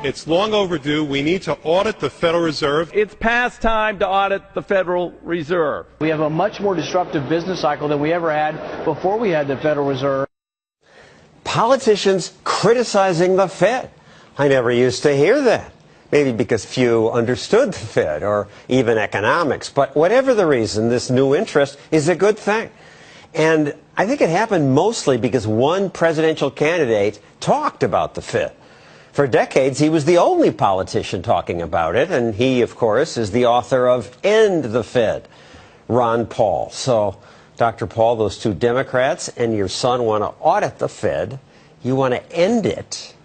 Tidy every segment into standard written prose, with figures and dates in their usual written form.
It's long overdue. We need to audit the Federal Reserve. It's past time to audit the Federal Reserve. We have a much more disruptive business cycle than we ever had before we had the Federal Reserve. Politicians criticizing the Fed. I never used to hear that. Maybe because few understood the Fed or even economics. But whatever the reason, this new interest is a good thing. And I think it happened mostly because one presidential candidate talked about the Fed. For decades, he was the only politician talking about it, and he, of course, is the author of End the Fed, Ron Paul. So, Dr. Paul, those two Democrats and your son want to audit the Fed. You want to end it.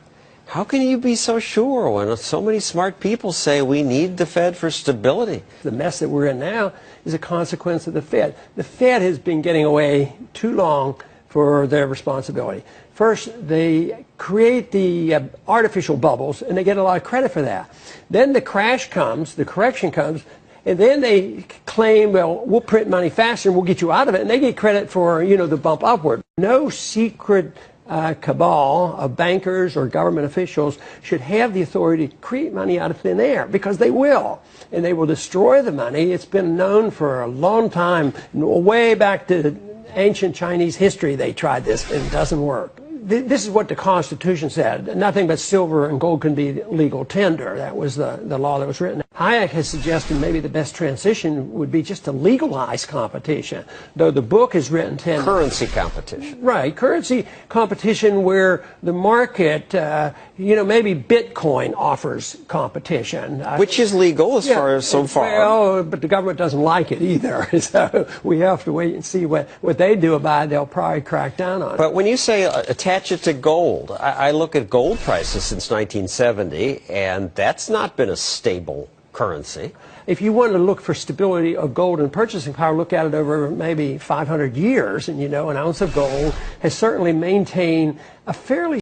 How can you be so sure when so many smart people say we need the Fed for stability? The mess that we're in now is a consequence of the Fed. The Fed has been getting away too long for their responsibility. First, they create the artificial bubbles, and they get a lot of credit for that. Then the crash comes, the correction comes, and then they claim, well, we'll print money faster and we'll get you out of it, and they get credit for, the bump upward. No secret cabal of bankers or government officials should have the authority to create money out of thin air, because they will, and they will destroy the money. It's been known for a long time, way back to ancient Chinese history. They tried this and it doesn't work. This is what the Constitution said. Nothing but silver and gold can be legal tender. That was the law that was written. Hayek has suggested maybe the best transition would be just to legalize competition, though the book is written currency competition. Right, currency competition where the market, maybe Bitcoin offers competition. Which is legal as far as so far. Well, but the government doesn't like it either, so we have to wait and see what they do about it. They'll probably crack down on it. But when you say attach it to gold, I look at gold prices since 1970, and that's not been a stable currency. If you want to look for stability of gold and purchasing power, look at it over maybe 500 years, and an ounce of gold has certainly maintained a fairly